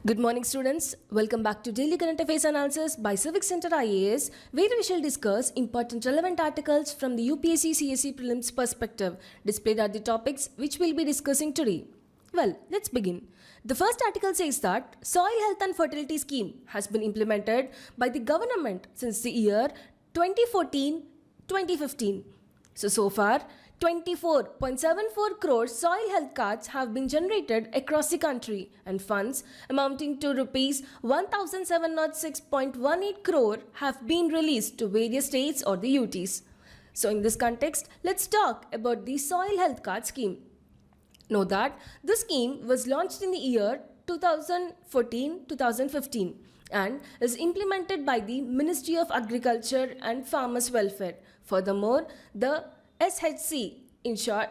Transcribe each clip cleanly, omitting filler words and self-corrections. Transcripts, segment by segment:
Good morning, students. Welcome back to Daily Current Affairs Analysis by Civic Center IAS, where we shall discuss important relevant articles from the UPSC CSE prelims perspective. Displayed are the topics which we'll be discussing today. Well, let's begin. The first article says that Soil Health and Fertility Scheme has been implemented by the government since the year 2014-2015. So far, 24.74 crore soil health cards have been generated across the country, and funds amounting to rupees 1706.18 crore have been released to various states or the UTs. So in this context, let's talk about the soil health card scheme. Know that this scheme was launched in the year 2014-2015 and is implemented by the Ministry of Agriculture and Farmers Welfare. Furthermore, the SHC, in short,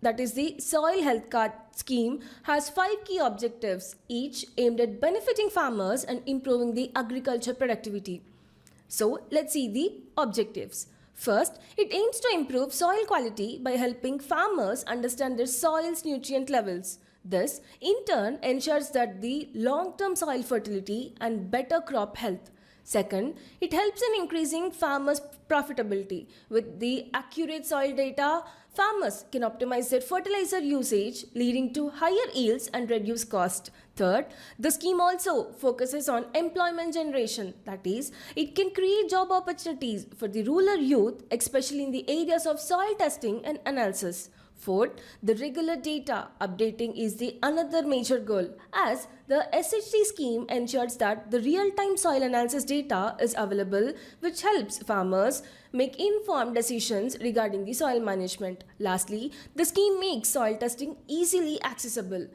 that is the Soil Health Card Scheme, has 5 key objectives, each aimed at benefiting farmers and improving the agriculture productivity. So, let's see the objectives. First, it aims to improve soil quality by helping farmers understand their soil's nutrient levels. This, in turn, ensures that the long-term soil fertility and better crop health. Second, it helps in increasing farmers' profitability. With the accurate soil data, farmers can optimize their fertilizer usage, leading to higher yields and reduced cost. Third, the scheme also focuses on employment generation. That is, it can create job opportunities for the rural youth, especially in the areas of soil testing and analysis. Fourth, the regular data updating is the another major goal, as the SHC scheme ensures that the real-time soil analysis data is available, which helps farmers make informed decisions regarding the soil management. Lastly, the scheme makes soil testing easily accessible.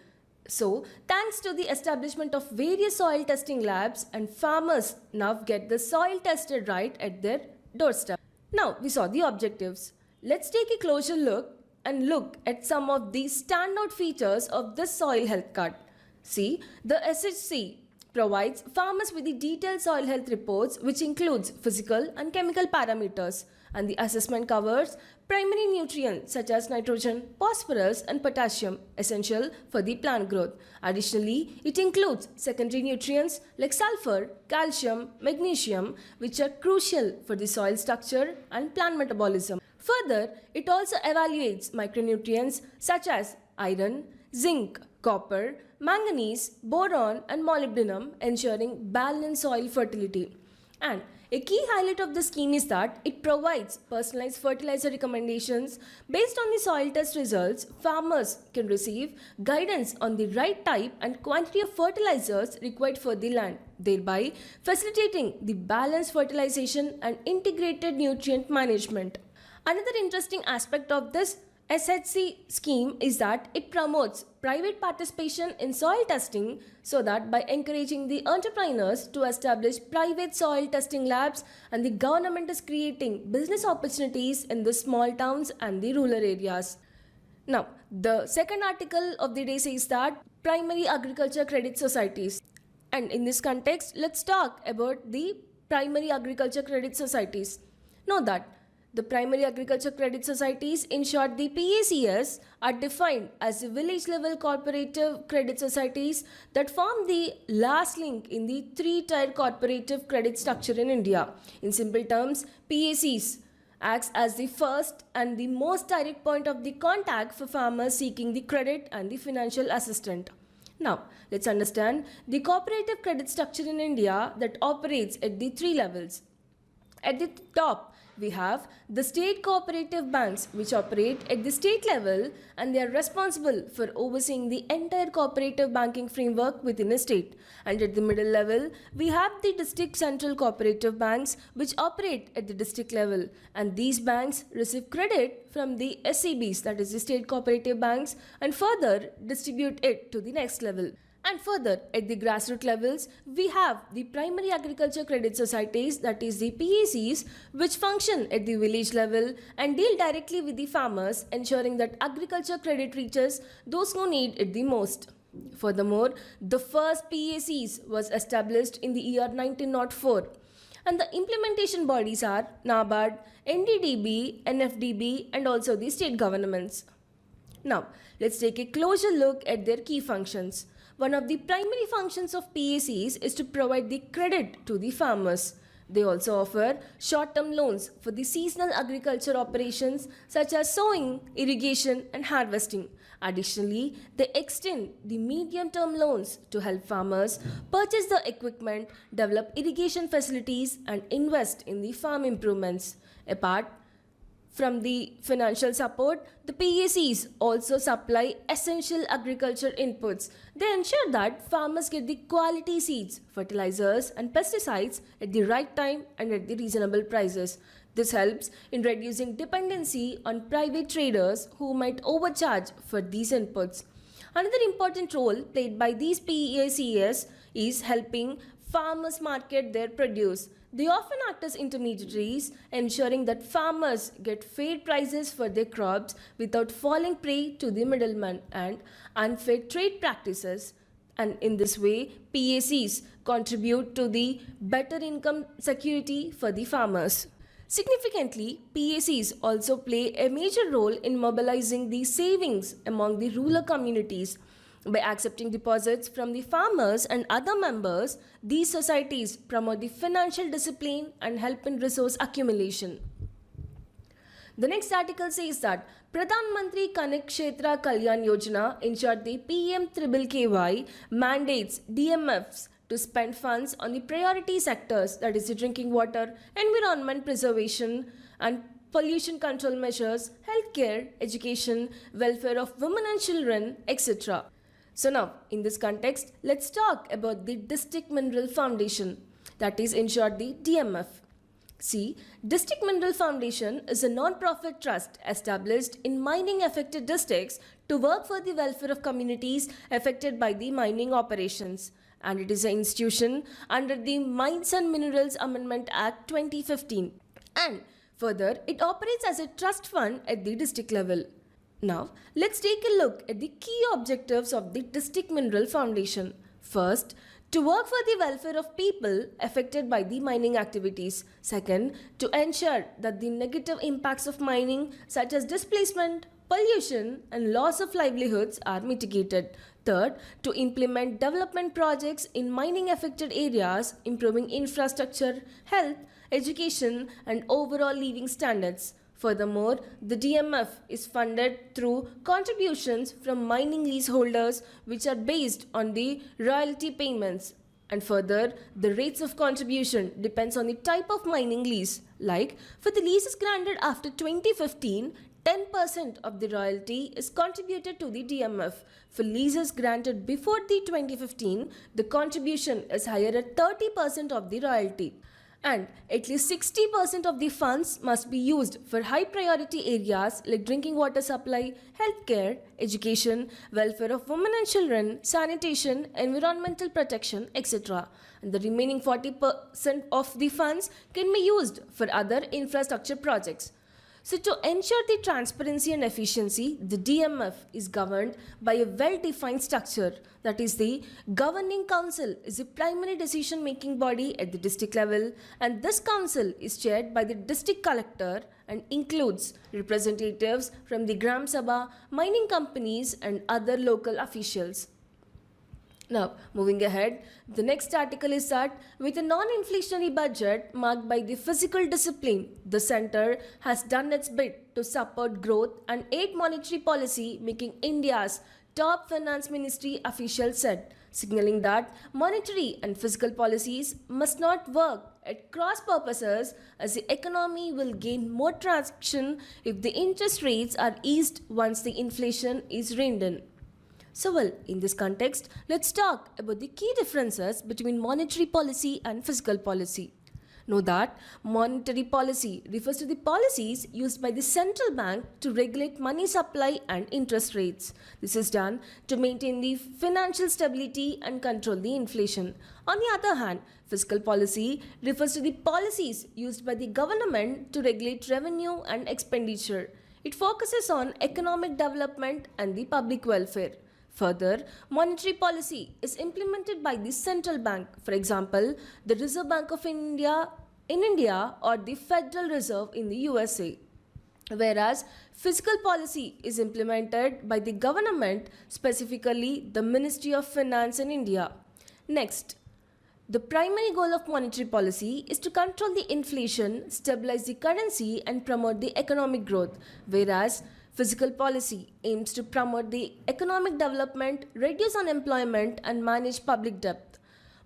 So, thanks to the establishment of various soil testing labs, and farmers now get the soil tested right at their doorstep. Now, we saw the objectives. Let's take a closer look and look at some of the standout features of this soil health card. See, the SHC provides farmers with the detailed soil health reports, which includes physical and chemical parameters, and the assessment covers primary nutrients such as nitrogen, phosphorus and potassium, essential for the plant growth. Additionally, it includes secondary nutrients like sulfur, calcium, magnesium, which are crucial for the soil structure and plant metabolism. Further, it also evaluates micronutrients such as iron, zinc, copper, manganese, boron and molybdenum, ensuring balanced soil fertility. And a key highlight of the scheme is that it provides personalized fertilizer recommendations. Based on the soil test results, farmers can receive guidance on the right type and quantity of fertilizers required for the land, thereby facilitating the balanced fertilization and integrated nutrient management. Another interesting aspect of this SHC scheme is that it promotes private participation in soil testing, so that by encouraging the entrepreneurs to establish private soil testing labs, and the government is creating business opportunities in the small towns and the rural areas. Now, the second article of the day says that primary agriculture credit societies. And in this context, let's talk about the primary agriculture credit societies. Know that the primary agriculture credit societies, in short the PACS, are defined as the village level cooperative credit societies that form the last link in the 3-tier cooperative credit structure in India. In simple terms, PACs acts as the first and the most direct point of the contact for farmers seeking the credit and the financial assistance. Now, let's understand the cooperative credit structure in India that operates at the 3 levels. At the top, we have the state cooperative banks, which operate at the state level, and they are responsible for overseeing the entire cooperative banking framework within a state. And at the middle level, we have the district central cooperative banks, which operate at the district level, and these banks receive credit from the SCBs, that is the state cooperative banks, and further distribute it to the next level. And further, at the grassroots levels, we have the primary agriculture credit societies, that is the PACs, which function at the village level and deal directly with the farmers, ensuring that agriculture credit reaches those who need it the most. Furthermore, the first PACs was established in the year 1904. And the implementation bodies are NABARD, NDDB, NFDB and also the state governments. Now, let's take a closer look at their key functions. One of the primary functions of PACs is to provide the credit to the farmers. They also offer short-term loans for the seasonal agriculture operations such as sowing, irrigation and harvesting. Additionally, they extend the medium-term loans to help farmers purchase the equipment, develop irrigation facilities and invest in the farm improvements. Apart from the financial support, the PACs also supply essential agriculture inputs. They ensure that farmers get the quality seeds, fertilizers, and pesticides at the right time and at the reasonable prices. This helps in reducing dependency on private traders who might overcharge for these inputs. Another important role played by these PACs is helping farmers market their produce. They often act as intermediaries, ensuring that farmers get fair prices for their crops without falling prey to the middleman and unfair trade practices. And in this way, PACs contribute to the better income security for the farmers. Significantly, PACs also play a major role in mobilizing the savings among the rural communities. By accepting deposits from the farmers and other members, these societies promote the financial discipline and help in resource accumulation. The next article says that Pradhan Mantri Kanak Kshetra Kalyan Yojana, in short the PM-KKY, mandates DMFs to spend funds on the priority sectors, that is the drinking water, environment preservation and pollution control measures, healthcare, education, welfare of women and children, etc. So now, in this context, let's talk about the District Mineral Foundation, that is in short the DMF. See, District Mineral Foundation is a non-profit trust established in mining affected districts to work for the welfare of communities affected by the mining operations. And it is an institution under the Mines and Minerals Amendment Act 2015. And further, it operates as a trust fund at the district level. Now, let's take a look at the key objectives of the District Mineral Foundation. First, to work for the welfare of people affected by the mining activities. Second, to ensure that the negative impacts of mining such as displacement, pollution and loss of livelihoods are mitigated. Third, to implement development projects in mining affected areas, improving infrastructure, health, education and overall living standards. Furthermore, the DMF is funded through contributions from mining leaseholders which are based on the royalty payments. And further, the rates of contribution depends on the type of mining lease. Like, for the leases granted after 2015, 10% of the royalty is contributed to the DMF. For leases granted before the 2015, the contribution is higher at 30% of the royalty. And at least 60% of the funds must be used for high priority areas like drinking water supply, healthcare, education, welfare of women and children, sanitation, environmental protection, etc. And the remaining 40% of the funds can be used for other infrastructure projects. So to ensure the transparency and efficiency, the DMF is governed by a well-defined structure. That is, the Governing Council is a primary decision-making body at the district level, and this council is chaired by the district collector and includes representatives from the Gram Sabha, mining companies and other local officials. Now, moving ahead, the next article is that with a non-inflationary budget marked by the fiscal discipline, the centre has done its bit to support growth and aid monetary policy, making India's top finance ministry official said, signaling that monetary and fiscal policies must not work at cross purposes as the economy will gain more traction if the interest rates are eased once the inflation is reined in. So well, in this context, let's talk about the key differences between monetary policy and fiscal policy. Know that monetary policy refers to the policies used by the central bank to regulate money supply and interest rates. This is done to maintain the financial stability and control the inflation. On the other hand, fiscal policy refers to the policies used by the government to regulate revenue and expenditure. It focuses on economic development and the public welfare. Further, monetary policy is implemented by the central bank, for example, the Reserve Bank of India in India or the Federal Reserve in the USA. whereas fiscal policy is implemented by the government, specifically the Ministry of Finance in India. Next, the primary goal of monetary policy is to control the inflation, stabilize the currency, and promote the economic growth, whereas fiscal policy aims to promote the economic development, reduce unemployment, and manage public debt.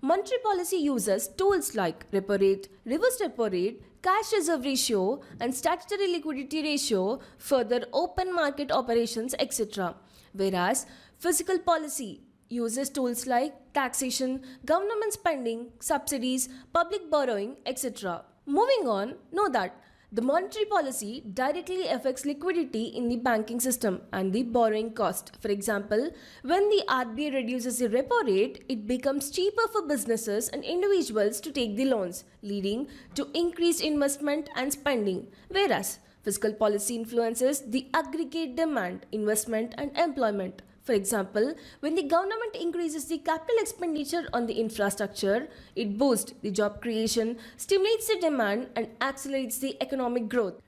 Monetary policy uses tools like repo rate, reverse repo rate, cash reserve ratio, and statutory liquidity ratio, further open market operations, etc. Whereas fiscal policy uses tools like taxation, government spending, subsidies, public borrowing, etc. Moving on, know that the monetary policy directly affects liquidity in the banking system and the borrowing cost. For example, when the RBI reduces the repo rate, it becomes cheaper for businesses and individuals to take the loans, leading to increased investment and spending. Whereas fiscal policy influences the aggregate demand, investment, and employment. For example, when the government increases the capital expenditure on the infrastructure, it boosts the job creation, stimulates the demand, and accelerates the economic growth.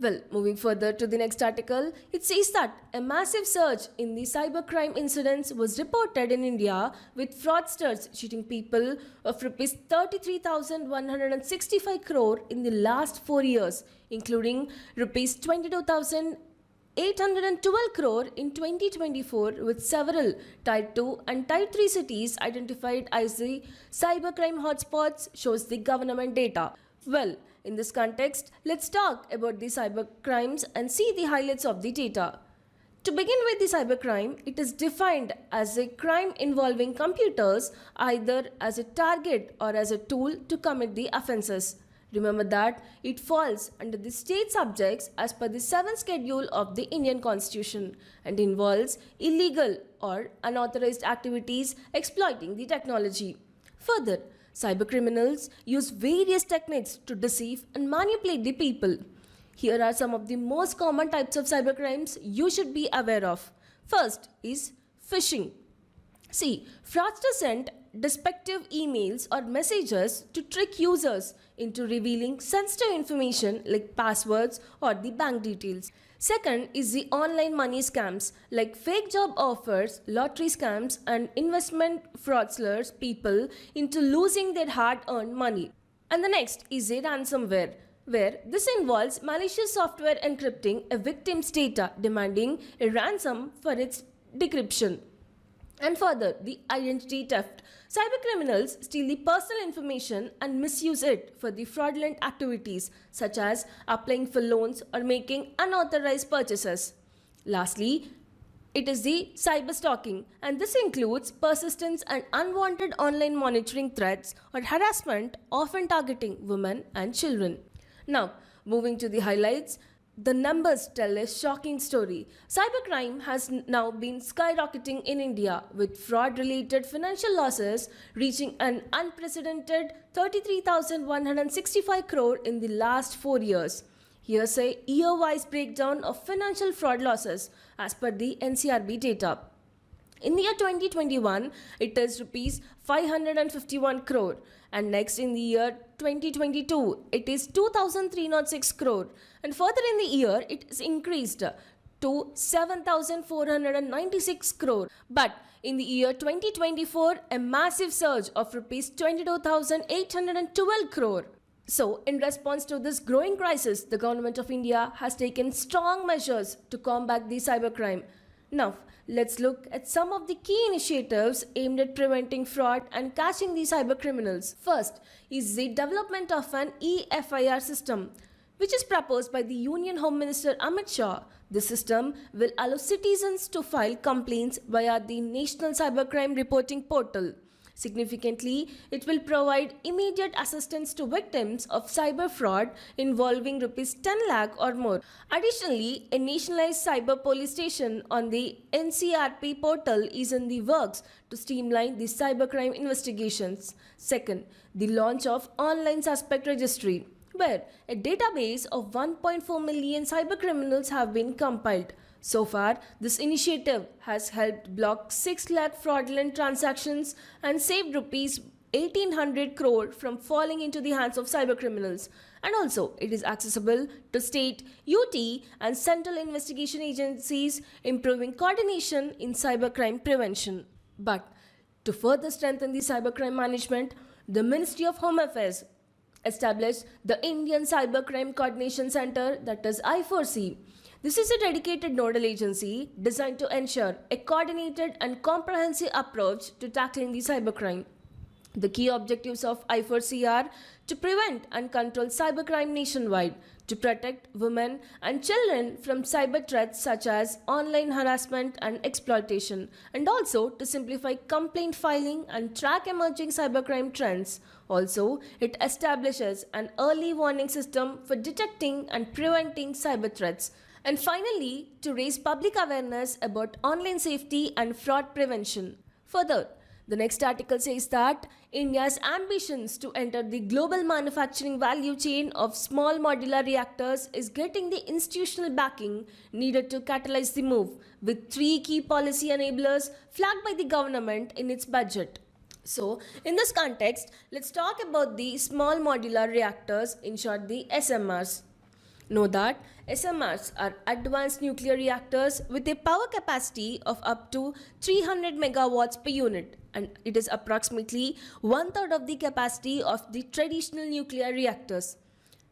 Well, moving further to the next article, it says that a massive surge in the cybercrime incidents was reported in India, with fraudsters cheating people of rupees 33,165 crore in the last 4 years, including rupees 22,812 crore in 2024, with several Tier 2 and Tier 3 cities identified as the cybercrime hotspots, shows the government data. Well, in this context, let's talk about the cybercrimes and see the highlights of the data. To begin with the cybercrime, it is defined as a crime involving computers, either as a target or as a tool to commit the offences. Remember that it falls under the state subjects as per the 7th schedule of the Indian Constitution and involves illegal or unauthorized activities exploiting the technology. Further, cybercriminals use various techniques to deceive and manipulate the people. Here are some of the most common types of cybercrimes you should be aware of. First is phishing. See, fraudsters send deceptive emails or messages to trick users into revealing sensitive information like passwords or the bank details. Second is the online money scams like fake job offers, lottery scams, and investment fraudsters people into losing their hard-earned money. And the next is a ransomware, where this involves malicious software encrypting a victim's data, demanding a ransom for its decryption. And further, the identity theft. Cybercriminals steal the personal information and misuse it for the fraudulent activities such as applying for loans or making unauthorized purchases. Lastly, it is the cyberstalking, and this includes persistence and unwanted online monitoring threats or harassment, often targeting women and children. Now, moving to the highlights. The numbers tell a shocking story. Cybercrime has now been skyrocketing in India, with fraud-related financial losses reaching an unprecedented 33,165 crore in the last 4 years. Here's a year-wise breakdown of financial fraud losses as per the NCRB data. In the year 2021, it is rupees 551 crore, and next in the year 2022, it is 2,306 crore, and further in the year, it is increased to 7,496 crore. But in the year 2024, a massive surge of rupees 22,812 crore. So, in response to this growing crisis, the Government of India has taken strong measures to combat the cybercrime. Now, let's look at some of the key initiatives aimed at preventing fraud and catching the cybercriminals. First is the development of an e-FIR system, which is proposed by the Union Home Minister Amit Shah. The system will allow citizens to file complaints via the National Cybercrime Reporting Portal. Significantly, it will provide immediate assistance to victims of cyber fraud involving rupees 10 lakh or more. Additionally, a nationalized cyber police station on the NCRP portal is in the works to streamline the cybercrime investigations. Second, the launch of Online Suspect Registry, where a database of 1.4 million cybercriminals have been compiled. So far, this initiative has helped block 6 lakh fraudulent transactions and saved rupees 1800 crore from falling into the hands of cybercriminals. And also, it is accessible to state, UT, and central investigation agencies, improving coordination in cybercrime prevention. But to further strengthen the cybercrime management, the Ministry of Home Affairs established the Indian Cybercrime Coordination Center, that is I4C. This is a dedicated nodal agency designed to ensure a coordinated and comprehensive approach to tackling the cybercrime. The key objectives of I4C are to prevent and control cybercrime nationwide, to protect women and children from cyber threats such as online harassment and exploitation, and also to simplify complaint filing and track emerging cybercrime trends. Also, it establishes an early warning system for detecting and preventing cyber threats. And finally, to raise public awareness about online safety and fraud prevention. Further, the next article says that India's ambitions to enter the global manufacturing value chain of small modular reactors is getting the institutional backing needed to catalyze the move, with 3 key policy enablers flagged by the government in its budget. So, in this context, let's talk about the small modular reactors, in short the SMRs. Know that SMRs are advanced nuclear reactors with a power capacity of up to 300 megawatts per unit, and it is approximately 1/3 of the capacity of the traditional nuclear reactors.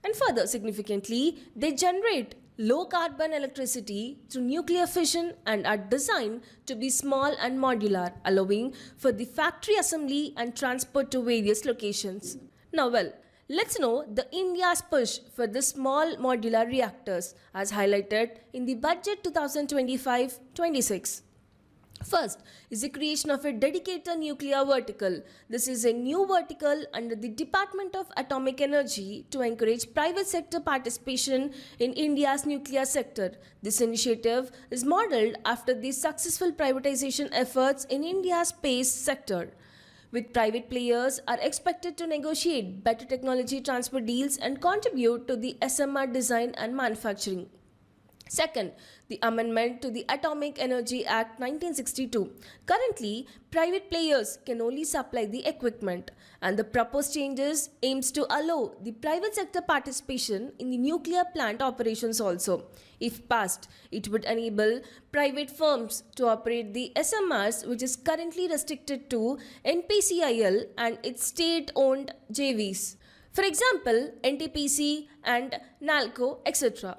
And further significantly, they generate low carbon electricity through nuclear fission and are designed to be small and modular, allowing for the factory assembly and transport to various locations. Now, let's know the India's push for the small modular reactors as highlighted in the budget 2025-26. First is the creation of a dedicated nuclear vertical. This is a new vertical under the Department of Atomic Energy to encourage private sector participation in India's nuclear sector. This initiative is modeled after the successful privatization efforts in India's space sector, with private players are expected to negotiate better technology transfer deals and contribute to the SMR design and manufacturing. Second, the amendment to the Atomic Energy Act 1962. Currently, private players can only supply the equipment, and the proposed changes aims to allow the private sector participation in the nuclear plant operations also. If passed, it would enable private firms to operate the SMRs, which is currently restricted to NPCIL and its state-owned JVs. For example, NTPC and NALCO, etc.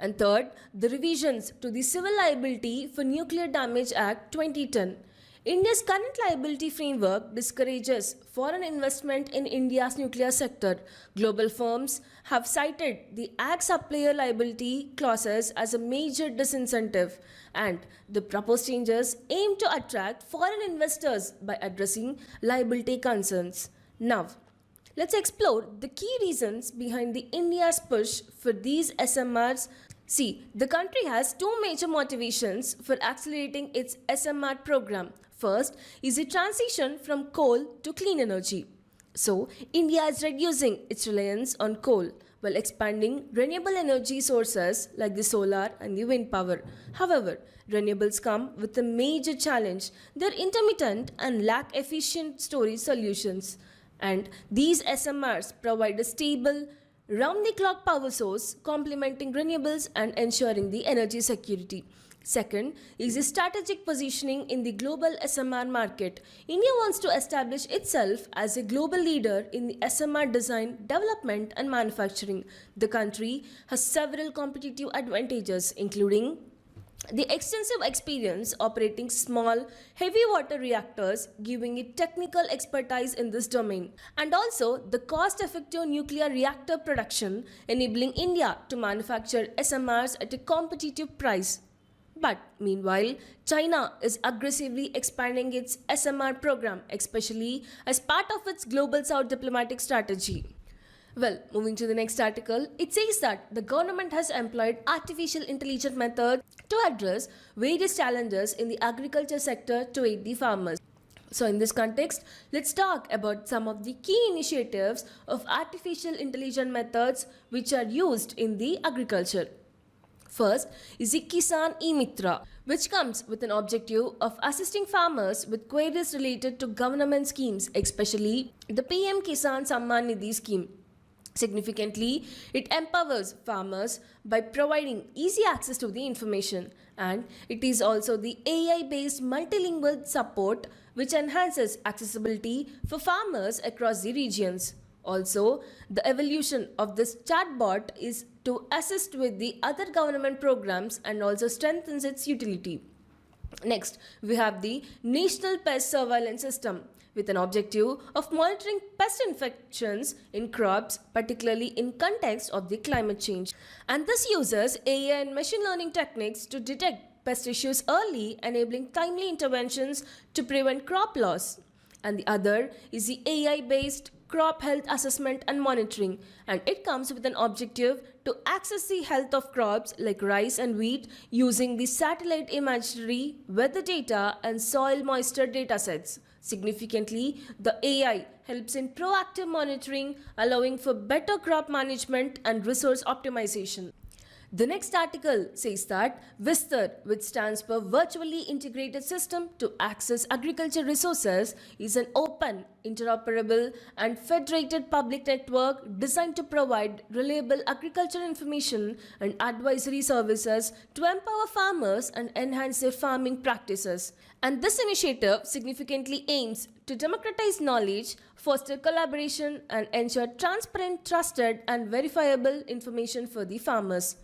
And third, the revisions to the Civil Liability for Nuclear Damage Act 2010. India's current liability framework discourages foreign investment in India's nuclear sector. Global firms have cited the Act's supplier liability clauses as a major disincentive, and the proposed changes aim to attract foreign investors by addressing liability concerns. Now, let's explore the key reasons behind the India's push for these SMRs. See, the country has 2 major motivations for accelerating its SMR program. First is the transition from coal to clean energy. So, India is reducing its reliance on coal while expanding renewable energy sources like the solar and the wind power. However, renewables come with a major challenge. They are intermittent and lack efficient storage solutions. And these SMRs provide a stable, round-the-clock power source, complementing renewables and ensuring the energy security. Second is the strategic positioning in the global SMR market. India wants to establish itself as a global leader in the SMR design, development and manufacturing. The country has several competitive advantages, including the extensive experience operating small, heavy water reactors, giving it technical expertise in this domain, and also the cost-effective nuclear reactor production, enabling India to manufacture SMRs at a competitive price. But meanwhile, China is aggressively expanding its SMR program, especially as part of its Global South diplomatic strategy. Well, moving to the next article, it says that the government has employed artificial intelligence methods to address various challenges in the agriculture sector to aid the farmers. So in this context, let's talk about some of the key initiatives of artificial intelligence methods which are used in the agriculture. First is the Kisan E-Mitra, which comes with an objective of assisting farmers with queries related to government schemes, especially the PM Kisan Samman Nidhi scheme. Significantly, it empowers farmers by providing easy access to the information, and it is also the AI based multilingual support which enhances accessibility for farmers across the regions. Also, the evolution of this chatbot is to assist with the other government programs and also strengthens its utility. Next, we have the National Pest Surveillance System with an objective of monitoring pest infections in crops, particularly in context of the climate change. And this uses AI and machine learning techniques to detect pest issues early, enabling timely interventions to prevent crop loss. And the other is the AI based crop health assessment and monitoring, and it comes with an objective to access the health of crops like rice and wheat using the satellite imagery, weather data, and soil moisture datasets. Significantly, the AI helps in proactive monitoring, allowing for better crop management and resource optimization. The next article says that Vistar, which stands for Virtually Integrated System to Access Agriculture Resources, is an open, interoperable, and federated public network designed to provide reliable agricultural information and advisory services to empower farmers and enhance their farming practices. And this initiative significantly aims to democratize knowledge, foster collaboration, and ensure transparent, trusted, and verifiable information for the farmers.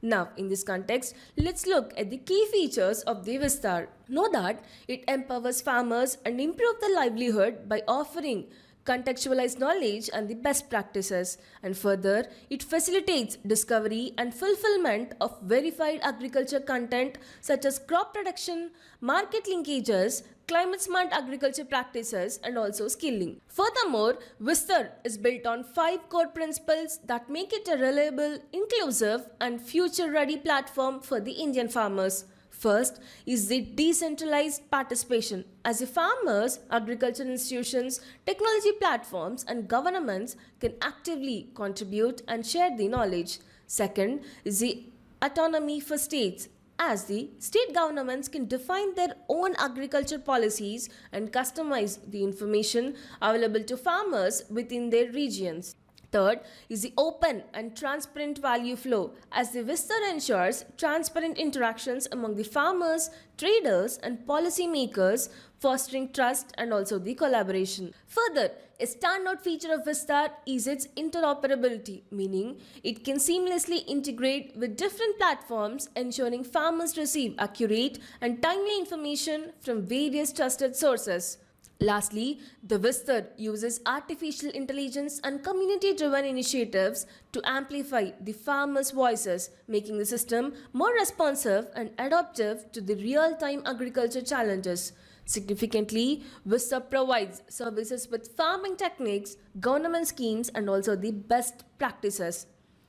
Now, in this context, let's look at the key features of the Vistar. Know that it empowers farmers and improves their livelihood by offering contextualized knowledge and the best practices. And further, it facilitates discovery and fulfillment of verified agriculture content such as crop production, market linkages, climate smart agriculture practices, and also skilling. Furthermore, Vistar is built on 5 core principles that make it a reliable, inclusive, and future ready platform for the Indian farmers. First is the decentralized participation. As the farmers, agricultural institutions, technology platforms, and governments can actively contribute and share the knowledge. Second is the autonomy for states, as the state governments can define their own agriculture policies and customize the information available to farmers within their regions. Third is the open and transparent value flow, as the Vistar ensures transparent interactions among the farmers, traders, and policymakers, fostering trust and also the collaboration. Further, a standout feature of Vistar is its interoperability, meaning it can seamlessly integrate with different platforms, ensuring farmers receive accurate and timely information from various trusted sources. Lastly, the Vistar uses artificial intelligence and community-driven initiatives to amplify the farmers' voices, making the system more responsive and adaptive to the real-time agriculture challenges. Significantly, Vistar provides services with farming techniques, government schemes, and also the best practices.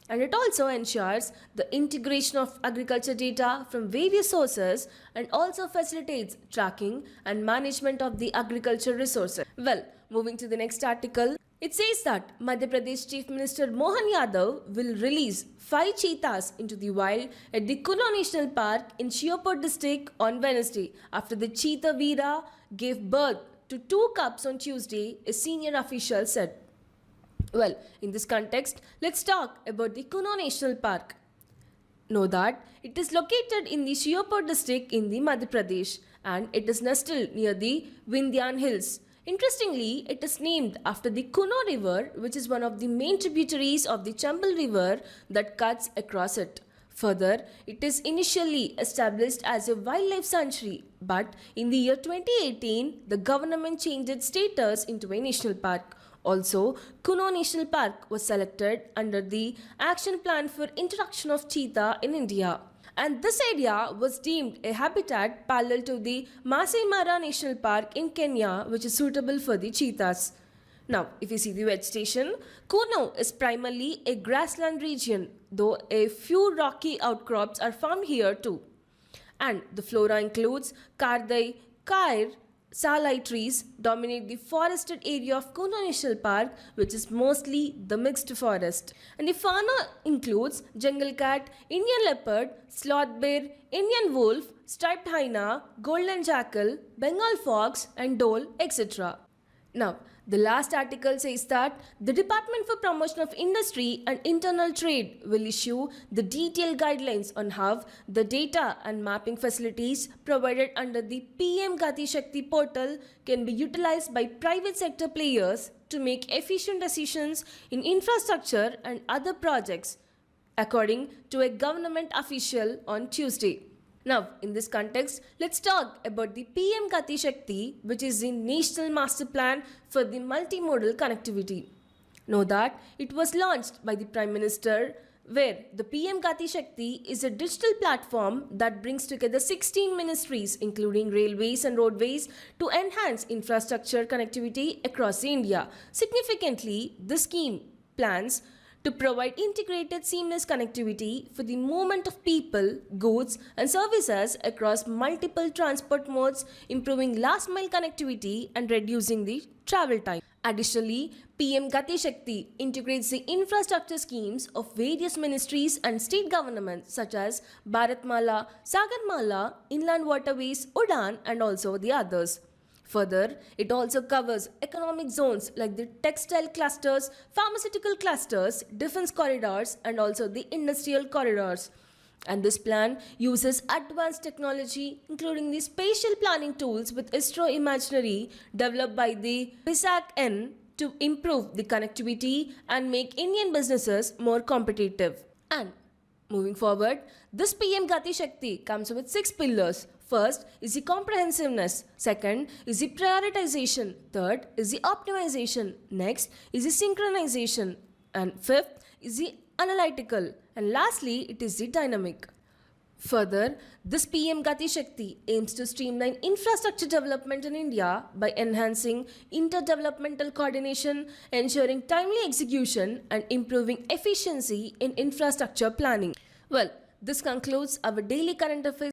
And it also ensures the integration of agriculture data from various sources and also facilitates tracking and management of the agriculture resources. Well, moving to the next article, it says that Madhya Pradesh Chief Minister Mohan Yadav will release 5 cheetahs into the wild at the Kuno National Park in Shiopur district on Wednesday after the cheetah Veera gave birth to 2 cubs on Tuesday, a senior official said. Well, in this context, let's talk about the Kuno National Park. Know that it is located in the Shiopur district in the Madhya Pradesh, and it is nestled near the Vindhyan Hills. Interestingly, it is named after the Kuno River, which is one of the main tributaries of the Chambal River that cuts across it. Further, it is initially established as a wildlife sanctuary, but in the year 2018, the government changed its status into a national park. Also, Kuno National Park was selected under the Action Plan for Introduction of Cheetah in India. And this area was deemed a habitat parallel to the Masai Mara National Park in Kenya, which is suitable for the cheetahs. Now, if you see the vegetation, Kuno is primarily a grassland region, though a few rocky outcrops are found here too. And the flora includes Kardai, Kair, Salai trees dominate the forested area of Kuno National Park, which is mostly the mixed forest. And the fauna includes jungle cat, Indian leopard, sloth bear, Indian wolf, striped hyena, golden jackal, Bengal fox, and dhole, etc. Now, the last article says that the Department for Promotion of Industry and Internal Trade will issue the detailed guidelines on how the data and mapping facilities provided under the PM Gati Shakti portal can be utilized by private sector players to make efficient decisions in infrastructure and other projects, according to a government official on Tuesday. Now, in this context, let's talk about the PM Gati Shakti, which is the National Master Plan for the Multimodal Connectivity. Know that it was launched by the Prime Minister, where the PM Gati Shakti is a digital platform that brings together 16 ministries, including railways and roadways, to enhance infrastructure connectivity across India. Significantly, the scheme plans to provide integrated seamless connectivity for the movement of people, goods and services across multiple transport modes, improving last mile connectivity and reducing the travel time. Additionally, PM Gati Shakti integrates the infrastructure schemes of various ministries and state governments such as Bharatmala, Sagarmala, Inland Waterways, Udan and also the others. Further, it also covers economic zones like the textile clusters, pharmaceutical clusters, defense corridors, and also the industrial corridors. And this plan uses advanced technology, including the spatial planning tools with Istro Imaginary developed by the PISAC-N to improve the connectivity and make Indian businesses more competitive. And moving forward, this PM Gati Shakti comes with 6 pillars. First is the comprehensiveness, second is the prioritization, third is the optimization, next is the synchronization, and fifth is the analytical, and lastly it is the dynamic. Further, this PM Gati Shakti aims to streamline infrastructure development in India by enhancing interdevelopmental coordination, ensuring timely execution and improving efficiency in infrastructure planning. Well, this concludes our daily current affairs.